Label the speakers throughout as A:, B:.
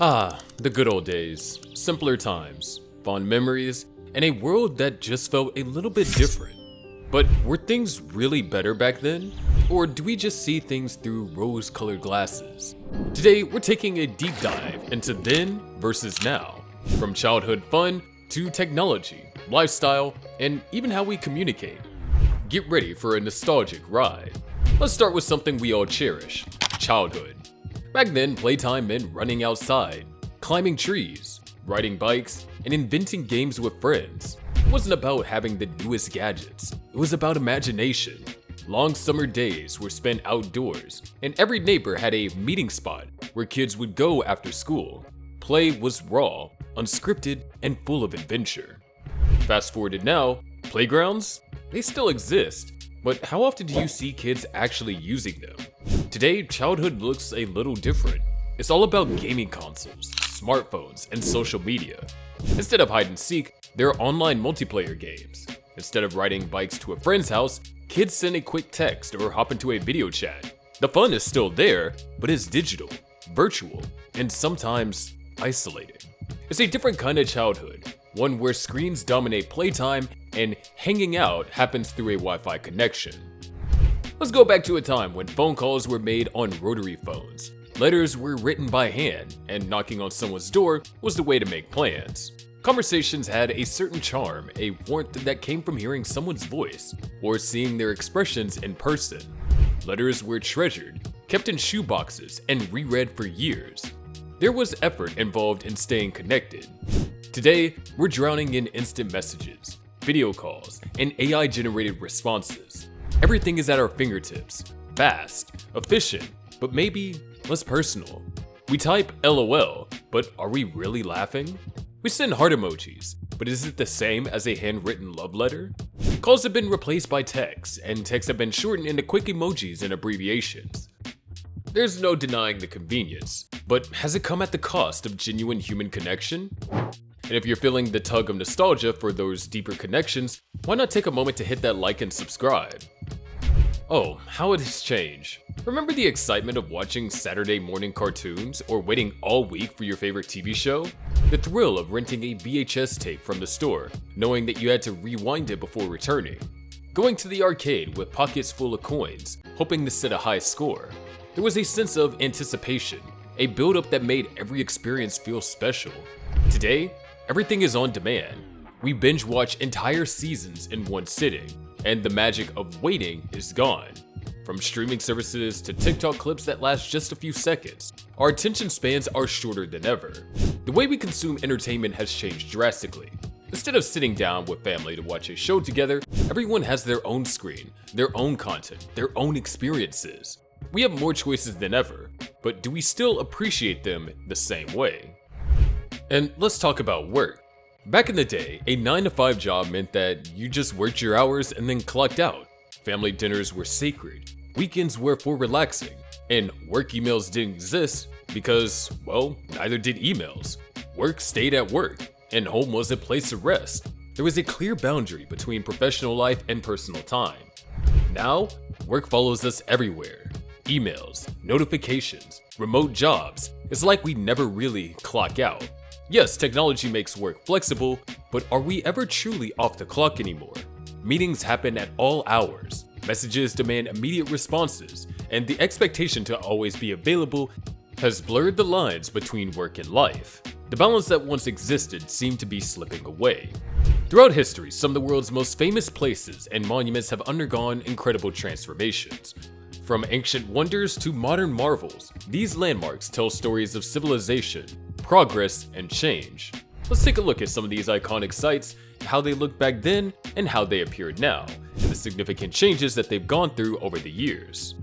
A: The good old days, simpler times, fond memories, and a world that just felt a little bit different. But were things really better back then? Or do we just see things through rose-colored glasses? Today, we're taking a deep dive into then versus now, from childhood fun to technology, lifestyle, and even how we communicate. Get ready for a nostalgic ride. Let's start with something we all cherish: childhood. Back then, playtime meant running outside, climbing trees, riding bikes, and inventing games with friends. It wasn't about having the newest gadgets, it was about imagination. Long summer days were spent outdoors, and every neighbor had a meeting spot where kids would go after school. Play was raw, unscripted, and full of adventure. Fast forward to now, playgrounds? They still exist, but how often do you see kids actually using them? Today, childhood looks a little different. It's all about gaming consoles, smartphones, and social media. Instead of hide and seek, there are online multiplayer games. Instead of riding bikes to a friend's house, kids send a quick text or hop into a video chat. The fun is still there, but it's digital, virtual, and sometimes isolated. It's a different kind of childhood, one where screens dominate playtime and hanging out happens through a Wi-Fi connection. Let's go back to a time when phone calls were made on rotary phones. Letters were written by hand, and knocking on someone's door was the way to make plans. Conversations had a certain charm, a warmth that came from hearing someone's voice or seeing their expressions in person. Letters were treasured, kept in shoeboxes, and reread for years. There was effort involved in staying connected. Today, we're drowning in instant messages, video calls, and AI-generated responses. Everything is at our fingertips, fast, efficient, but maybe less personal. We type LOL, but are we really laughing? We send heart emojis, but is it the same as a handwritten love letter? Calls have been replaced by texts, and texts have been shortened into quick emojis and abbreviations. There's no denying the convenience, but has it come at the cost of genuine human connection? And if you're feeling the tug of nostalgia for those deeper connections, why not take a moment to hit that like and subscribe? Oh, how it has changed. Remember the excitement of watching Saturday morning cartoons or waiting all week for your favorite TV show? The thrill of renting a VHS tape from the store, knowing that you had to rewind it before returning. Going to the arcade with pockets full of coins, hoping to set a high score. There was a sense of anticipation, a build-up that made every experience feel special. Today, everything is on demand. We binge watch entire seasons in one sitting, and the magic of waiting is gone. From streaming services to TikTok clips that last just a few seconds, our attention spans are shorter than ever. The way we consume entertainment has changed drastically. Instead of sitting down with family to watch a show together, everyone has their own screen, their own content, their own experiences. We have more choices than ever, but do we still appreciate them the same way? And let's talk about work. Back in the day, a 9-to-5 job meant that you just worked your hours and then clocked out. Family dinners were sacred, weekends were for relaxing, and work emails didn't exist because, well, neither did emails. Work stayed at work, and home was a place of rest. There was a clear boundary between professional life and personal time. Now, work follows us everywhere. Emails, notifications, remote jobs. It's like we never really clock out. Yes, technology makes work flexible, but are we ever truly off the clock anymore? Meetings happen at all hours, messages demand immediate responses, and the expectation to always be available has blurred the lines between work and life. The balance that once existed seemed to be slipping away. Throughout history, some of the world's most famous places and monuments have undergone incredible transformations. From ancient wonders to modern marvels, these landmarks tell stories of civilization, progress, and change. Let's take a look at some of these iconic sites, how they looked back then and how they appear now, and the significant changes that they've gone through over the years.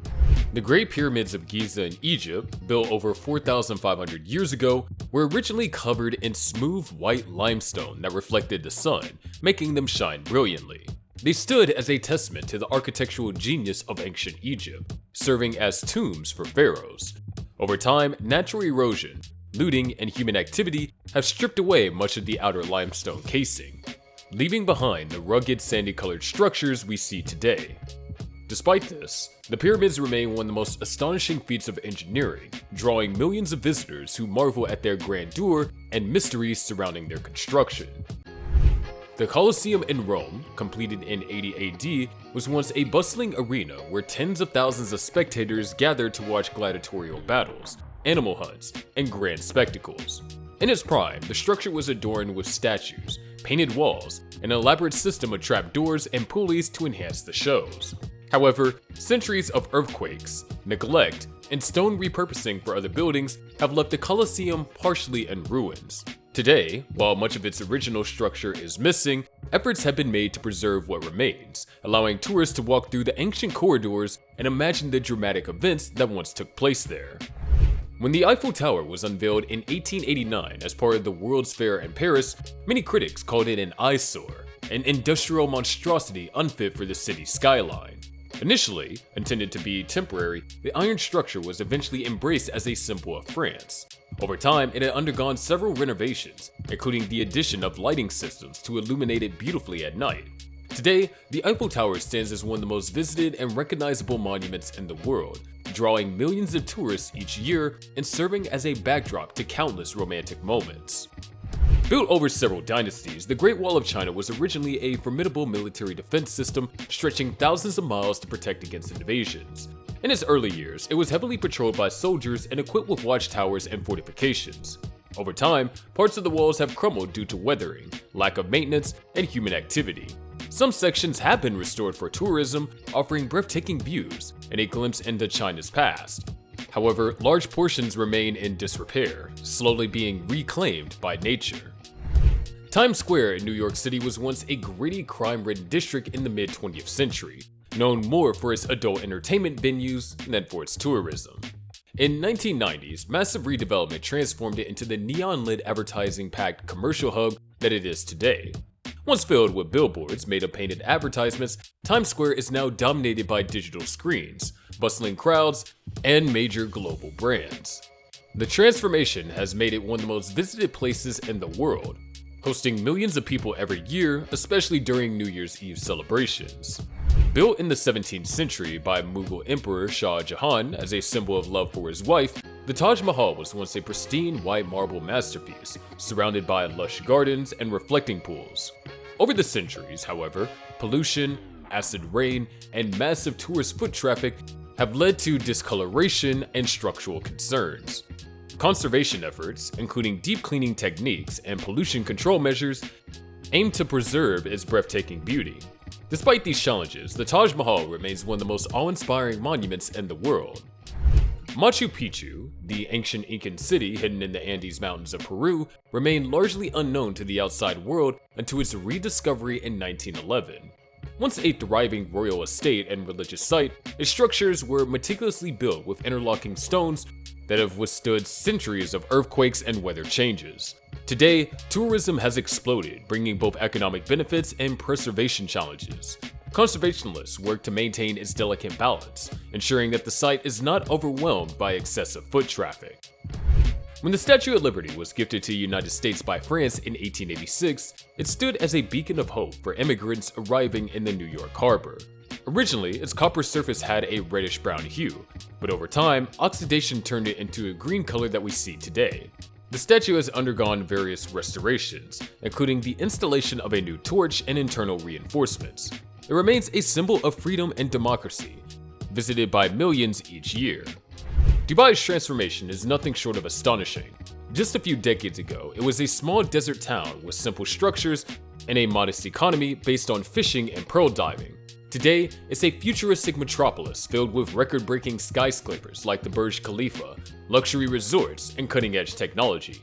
A: The Great Pyramids of Giza in Egypt, built over 4,500 years ago, were originally covered in smooth white limestone that reflected the sun, making them shine brilliantly. They stood as a testament to the architectural genius of ancient Egypt, serving as tombs for pharaohs. Over time, natural erosion, looting, and human activity have stripped away much of the outer limestone casing, leaving behind the rugged sandy-colored structures we see today. Despite this, the pyramids remain one of the most astonishing feats of engineering, drawing millions of visitors who marvel at their grandeur and mysteries surrounding their construction. The Colosseum in Rome, completed in 80 AD, was once a bustling arena where tens of thousands of spectators gathered to watch gladiatorial battles, animal hunts, and grand spectacles. In its prime, the structure was adorned with statues, painted walls, an elaborate system of trapdoors and pulleys to enhance the shows. However, centuries of earthquakes, neglect, and stone repurposing for other buildings have left the Colosseum partially in ruins. Today, while much of its original structure is missing, efforts have been made to preserve what remains, allowing tourists to walk through the ancient corridors and imagine the dramatic events that once took place there. When the Eiffel Tower was unveiled in 1889 as part of the World's Fair in Paris, many critics called it an eyesore, an industrial monstrosity unfit for the city's skyline. Initially, intended to be temporary, the iron structure was eventually embraced as a symbol of France. Over time, it had undergone several renovations, including the addition of lighting systems to illuminate it beautifully at night. Today, the Eiffel Tower stands as one of the most visited and recognizable monuments in the world, drawing millions of tourists each year and serving as a backdrop to countless romantic moments. Built over several dynasties, the Great Wall of China was originally a formidable military defense system stretching thousands of miles to protect against invasions. In its early years, it was heavily patrolled by soldiers and equipped with watchtowers and fortifications. Over time, parts of the walls have crumbled due to weathering, lack of maintenance, and human activity. Some sections have been restored for tourism, offering breathtaking views and a glimpse into China's past. However, large portions remain in disrepair, slowly being reclaimed by nature. Times Square in New York City was once a gritty, crime-ridden district in the mid-20th century, known more for its adult entertainment venues than for its tourism. In 1990s, massive redevelopment transformed it into the neon-lit advertising-packed commercial hub that it is today. Once filled with billboards made of painted advertisements, Times Square is now dominated by digital screens, bustling crowds, and major global brands. The transformation has made it one of the most visited places in the world, hosting millions of people every year, especially during New Year's Eve celebrations. Built in the 17th century by Mughal Emperor Shah Jahan as a symbol of love for his wife, the Taj Mahal was once a pristine white marble masterpiece, surrounded by lush gardens and reflecting pools. Over the centuries, however, pollution, acid rain, and massive tourist foot traffic have led to discoloration and structural concerns. Conservation efforts, including deep cleaning techniques and pollution control measures, aim to preserve its breathtaking beauty. Despite these challenges, the Taj Mahal remains one of the most awe-inspiring monuments in the world. Machu Picchu, the ancient Incan city hidden in the Andes Mountains of Peru, remained largely unknown to the outside world until its rediscovery in 1911. Once a thriving royal estate and religious site, its structures were meticulously built with interlocking stones that have withstood centuries of earthquakes and weather changes. Today, tourism has exploded, bringing both economic benefits and preservation challenges. Conservationists work to maintain its delicate balance, ensuring that the site is not overwhelmed by excessive foot traffic. When the Statue of Liberty was gifted to the United States by France in 1886, it stood as a beacon of hope for immigrants arriving in the New York harbor. Originally, its copper surface had a reddish-brown hue, but over time, oxidation turned it into a green color that we see today. The statue has undergone various restorations, including the installation of a new torch and internal reinforcements. It remains a symbol of freedom and democracy, visited by millions each year. Dubai's transformation is nothing short of astonishing. Just a few decades ago, it was a small desert town with simple structures and a modest economy based on fishing and pearl diving. Today, it's a futuristic metropolis filled with record-breaking skyscrapers like the Burj Khalifa, luxury resorts, and cutting-edge technology.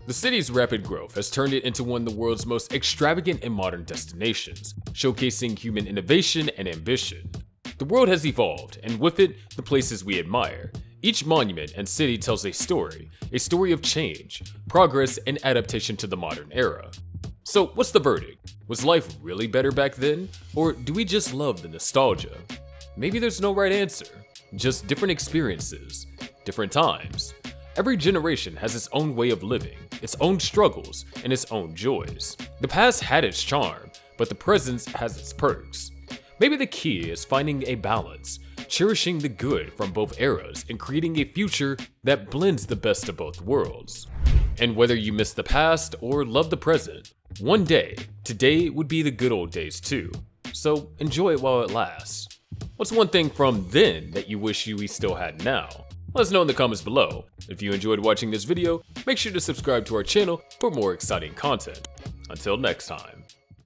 A: The city's rapid growth has turned it into one of the world's most extravagant and modern destinations, showcasing human innovation and ambition. The world has evolved, and with it, the places we admire. Each monument and city tells a story of change, progress, and adaptation to the modern era. So what's the verdict? Was life really better back then? Or do we just love the nostalgia? Maybe there's no right answer, just different experiences, different times. Every generation has its own way of living, its own struggles, and its own joys. The past had its charm, but the present has its perks. Maybe the key is finding a balance, cherishing the good from both eras and creating a future that blends the best of both worlds. And whether you miss the past or love the present, one day, today would be the good old days too. So enjoy it while it lasts. What's one thing from then that you wish we still had now? Let us know in the comments below. If you enjoyed watching this video, make sure to subscribe to our channel for more exciting content. Until next time.